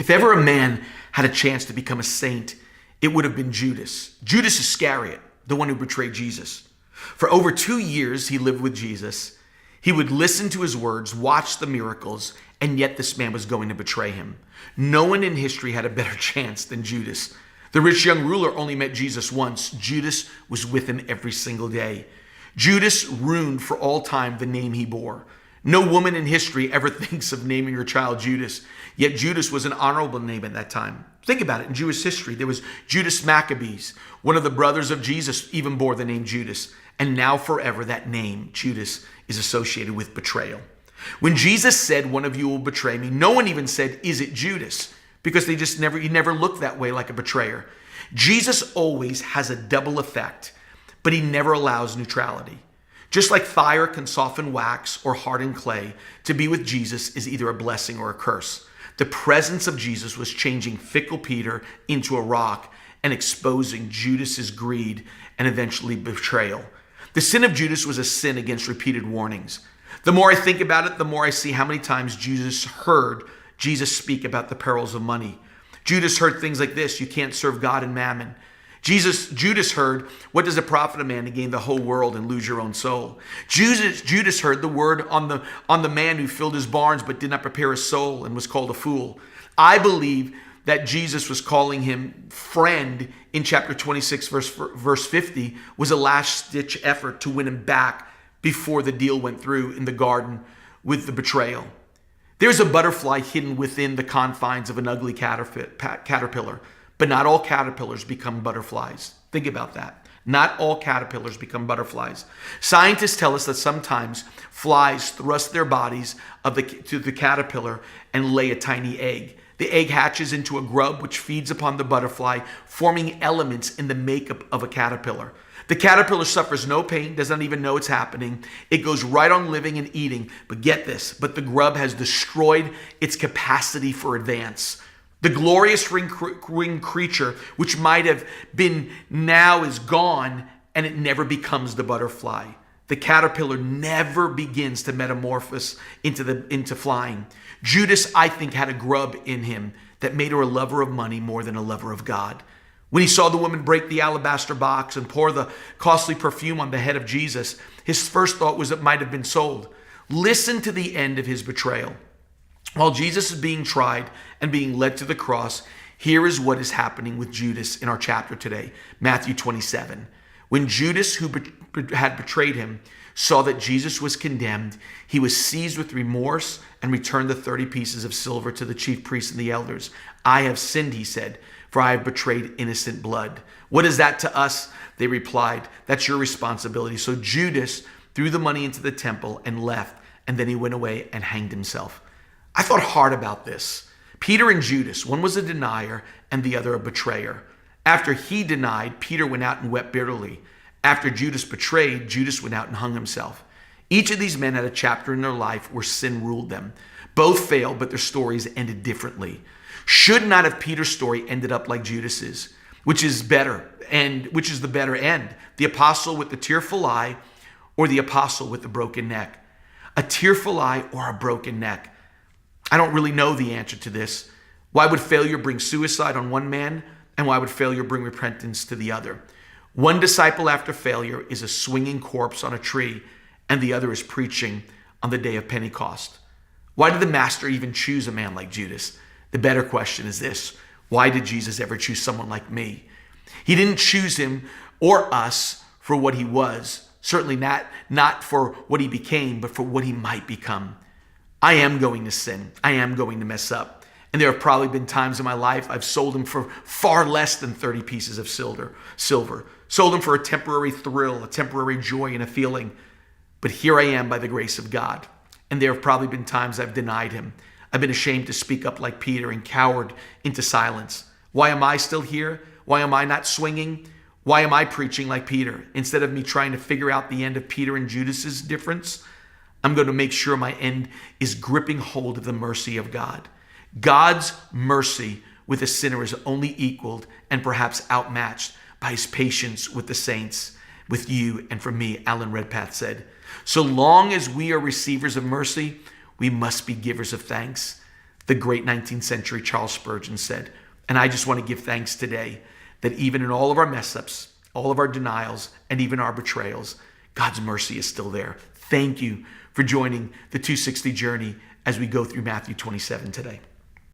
If ever a man had a chance to become a saint, it would have been Judas. Judas Iscariot, the one who betrayed Jesus. For over 2 years, he lived with Jesus. He would listen to his words, watch the miracles, and yet this man was going to betray him. No one in history had a better chance than Judas. The rich young ruler only met Jesus once. Judas was with him every single day. Judas ruined for all time the name he bore. No woman in history ever thinks of naming her child Judas, yet Judas was an honorable name at that time. Think about it. In Jewish history, there was Judas Maccabees. One of the brothers of Jesus even bore the name Judas. And now forever, that name, Judas, is associated with betrayal. When Jesus said, "One of you will betray me," no one even said, "Is it Judas?" Because he never looked that way like a betrayer. Jesus always has a double effect, but he never allows neutrality. Just like fire can soften wax or harden clay, to be with Jesus is either a blessing or a curse. The presence of Jesus was changing fickle Peter into a rock and exposing Judas's greed and eventually betrayal. The sin of Judas was a sin against repeated warnings. The more I think about it, the more I see how many times Judas heard Jesus speak about the perils of money. Judas heard things like this: you can't serve God and mammon. Judas heard, what does it profit a man to gain the whole world and lose your own soul? Judas heard the word on the man who filled his barns but did not prepare his soul and was called a fool. I believe that Jesus was calling him friend in chapter 26, verse 50, was a last-ditch effort to win him back before the deal went through in the garden with the betrayal. There's a butterfly hidden within the confines of an ugly caterpillar, but not all caterpillars become butterflies. Think about that. Not all caterpillars become butterflies. Scientists tell us that sometimes flies thrust their bodies to the caterpillar and lay a tiny egg. The egg hatches into a grub which feeds upon the butterfly, forming elements in the makeup of a caterpillar. The caterpillar suffers no pain, does not even know it's happening. It goes right on living and eating. But get this, but the grub has destroyed its capacity for advance. The glorious winged creature, which might have been now, is gone, and it never becomes the butterfly. The caterpillar never begins to metamorphose into flying. Judas, I think, had a grub in him that made her a lover of money more than a lover of God. When he saw the woman break the alabaster box and pour the costly perfume on the head of Jesus, his first thought was it might have been sold. Listen to the end of his betrayal. While Jesus is being tried and being led to the cross, here is what is happening with Judas in our chapter today, Matthew 27. When Judas, who had betrayed him, saw that Jesus was condemned, he was seized with remorse and returned the 30 pieces of silver to the chief priests and the elders. "I have sinned," he said, "for I have betrayed innocent blood." "What is that to us?" they replied. "That's your responsibility." So Judas threw the money into the temple and left, and then he went away and hanged himself. I thought hard about this. Peter and Judas, one was a denier and the other a betrayer. After he denied, Peter went out and wept bitterly. After Judas betrayed, Judas went out and hung himself. Each of these men had a chapter in their life where sin ruled them. Both failed, but their stories ended differently. Should not have Peter's story ended up like Judas's, which is the better end? The apostle with the tearful eye or the apostle with the broken neck? A tearful eye or a broken neck? I don't really know the answer to this. Why would failure bring suicide on one man, and why would failure bring repentance to the other? One disciple after failure is a swinging corpse on a tree, and the other is preaching on the day of Pentecost. Why did the master even choose a man like Judas? The better question is this: why did Jesus ever choose someone like me? He didn't choose him or us for what he was, certainly not for what he became, but for what he might become. I am going to sin. I am going to mess up. And there have probably been times in my life I've sold him for far less than 30 pieces of silver. Sold him for a temporary thrill, a temporary joy and a feeling. But here I am by the grace of God. And there have probably been times I've denied him. I've been ashamed to speak up like Peter and cowered into silence. Why am I still here? Why am I not swinging? Why am I preaching like Peter? Instead of me trying to figure out the end of Peter and Judas's difference, I'm going to make sure my end is gripping hold of the mercy of God. God's mercy with a sinner is only equaled and perhaps outmatched by his patience with the saints, with you and for me, Alan Redpath said. So long as we are receivers of mercy, we must be givers of thanks. The great 19th century Charles Spurgeon said, and I just want to give thanks today that even in all of our mess ups, all of our denials, and even our betrayals, God's mercy is still there. Thank you for joining the 260 journey as we go through Matthew 27 today.